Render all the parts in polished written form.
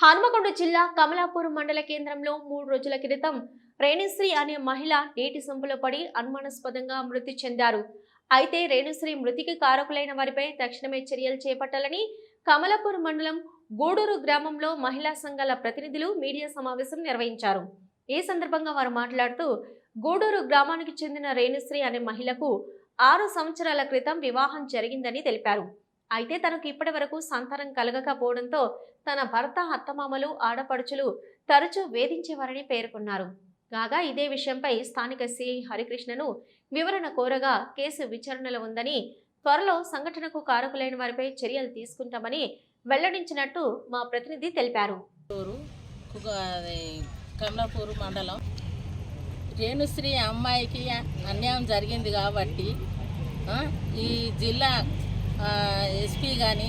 హనుమకొండ జిల్లా కమలాపూర్ మండల కేంద్రంలో 3 రోజుల క్రితం రేణుశ్రీ అనే మహిళ నీటి సొంపులో పడి అనుమానాస్పదంగా మృతి చెందారు. అయితే రేణుశ్రీ మృతికి కారకులైన వారిపై తక్షణమే చర్యలు చేపట్టాలని కమలాపూర్ మండలం గూడూరు గ్రామంలో మహిళా సంఘాల ప్రతినిధులు మీడియా సమావేశం నిర్వహించారు. ఈ సందర్భంగా వారు మాట్లాడుతూ గూడూరు గ్రామానికి చెందిన రేణుశ్రీ అనే మహిళకు 6 సంవత్సరాల క్రితం వివాహం జరిగిందని తెలిపారు. అయితే తనకు ఇప్పటి వరకు సంతానం కలగకపోవడంతో తన భర్త, అత్తమామలు, ఆడపడుచులు తరచూ వేధించేవారని పేర్కొన్నారు. కాగా ఇదే విషయంపై స్థానిక సిఐ హరికృష్ణను వివరణ కోరగా కేసు విచారణలో ఉందని, త్వరలో సంఘటనకు కారకులైన వారిపై చర్యలు తీసుకుంటామని వెల్లడించినట్టు మా ప్రతినిధి తెలిపారు. కమలాపూర్ మండలం రేణుశ్రీ అమ్మాయికి అన్యాయం జరిగింది కాబట్టి ఈ జిల్లా ఎస్పీ కానీ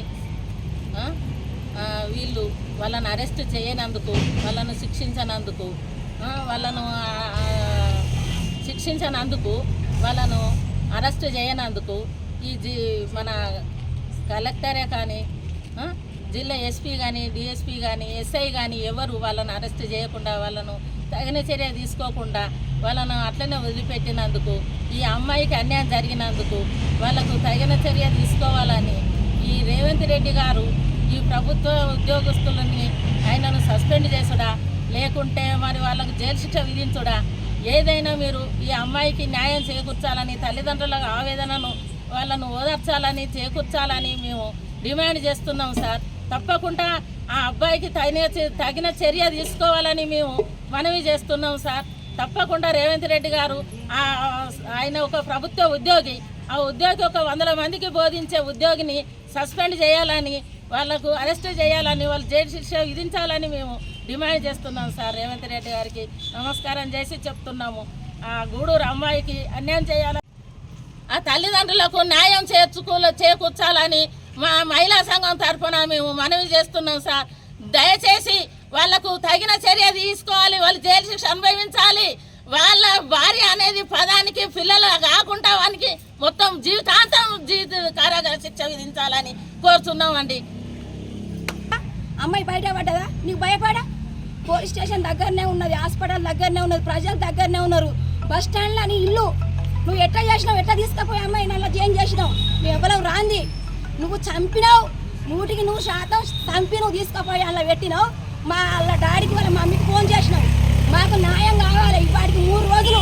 వీళ్ళు వాళ్ళను అరెస్ట్ చేయనందుకు, వాళ్ళను శిక్షించనందుకు, వాళ్ళను అరెస్ట్ చేయనందుకు ఈ మన కలెక్టరే కానీ జిల్లా ఎస్పీ కానీ డిఎస్పీ కానీ ఎస్ఐ కానీ ఎవరు వాళ్ళను అరెస్ట్ చేయకుండా, వాళ్ళను తగిన చర్య తీసుకోకుండా వాళ్ళను అట్లనే వదిలిపెట్టినందుకు, ఈ అమ్మాయికి అన్యాయం జరిగినందుకు వాళ్ళకు తగిన చర్య తీసుకోవాలని ఈ రేవంత్ రెడ్డి గారు ఈ ప్రభుత్వ ఉద్యోగస్తులని ఆయనను సస్పెండ్ చేసుడా, లేకుంటే మరి వాళ్ళకు జైలు శిక్ష విధించుడా, ఏదైనా మీరు ఈ అమ్మాయికి న్యాయం చేకూర్చాలని, తల్లిదండ్రుల ఆవేదనను వాళ్ళను ఓదార్చాలని, చేకూర్చాలని మేము డిమాండ్ చేస్తున్నాం సార్. తప్పకుండా ఆ అబ్బాయికి తగిన చర్య తీసుకోవాలని మేము మనవి చేస్తున్నాం సార్. తప్పకుండా రేవంత్ రెడ్డి గారు ఆయన ఒక ప్రభుత్వ ఉద్యోగి, ఆ ఉద్యోగి ఒక 100 మందికి బోధించే ఉద్యోగిని సస్పెండ్ చేయాలని, వాళ్ళకు అరెస్ట్ చేయాలని, వాళ్ళు జైలు శిక్ష విధించాలని మేము డిమాండ్ చేస్తున్నాం సార్. రేవంత్ రెడ్డి గారికి నమస్కారం చేసి చెప్తున్నాము. ఆ గూడూరు అమ్మాయికి అన్యాయం చేయాలని, ఆ తల్లిదండ్రులకు న్యాయం చేకూర్చాలని మా మహిళా సంఘం తరఫున మేము మనవి చేస్తున్నాం సార్. దయచేసి వాళ్లకు తగిన చర్య తీసుకోవాలి, వాళ్ళు జైలు శిక్ష అనుభవించాలి. వాళ్ళ భార్య అనేది పదానికి పిల్లలు కాకుండా వానికి మొత్తం జీవితాంతం కారాగార శిక్ష విధించాలని కోరుతున్నామండి. అమ్మాయి బయట పడ్డదా? నీకు భయపడా? పోలీస్ స్టేషన్ దగ్గరనే ఉన్నది, హాస్పిటల్ దగ్గరనే ఉన్నది, ప్రజలు దగ్గరనే ఉన్నారు, బస్ స్టాండ్లో నీ ఇల్లు. నువ్వు ఎట్లా చేసినావు? ఎట్లా తీసుకుపోయి అమ్మాయి నల్ల ఏం చేసినావు? నువ్వు ఎవరో రాంది, నువ్వు చంపినావు, 100% చంపి నువ్వు తీసుకుపోయి అలా పెట్టినావు. మా వాళ్ళ డాడీకి వాళ్ళ మమ్మీకి ఫోన్ చేసినావు, మాకు న్యాయం కావాలి. ఇప్పటికి 3 రోజులు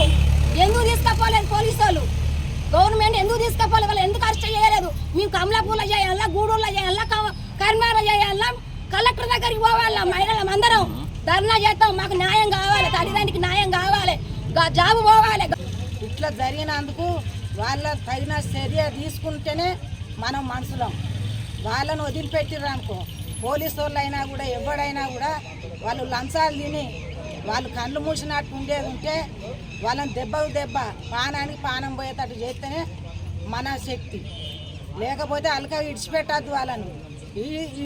ఎందుకు తీసుకుపోలేదు పోలీసు వాళ్ళు? గవర్నమెంట్ ఎందుకు తీసుకుపోలేదు? వాళ్ళు ఎందుకు అరెస్ట్ చేయలేదు? మేము కమలాపూర్లో చేయాలా, గూడూరులో చేయాలా, కర్మాలో చేయాలా, కలెక్టర్ దగ్గరికి పోవాలా? మహిళలం అందరం ధర్నా చేస్తాం, మాకు న్యాయం కావాలి, తల్లిదండ్రికి న్యాయం కావాలి, జాబు పోవాలి. ఇట్లా జరిగినందుకు వాళ్ళ తగిన చర్య తీసుకుంటేనే మనం మనుషులం. వాళ్ళను వదిలిపెట్టిర్రనుకో, పోలీసు వాళ్ళు అయినా కూడా ఎవడైనా కూడా వాళ్ళు లంచాలు తిని వాళ్ళు కళ్ళు మూసినట్టు ఉండేది ఉంటే వాళ్ళని దెబ్బకు దెబ్బ, పానానికి పానం పోయేటట్టు చేస్తేనే మన శక్తి. లేకపోతే అలక ఇడిచిపెట్టద్దు వాళ్ళని.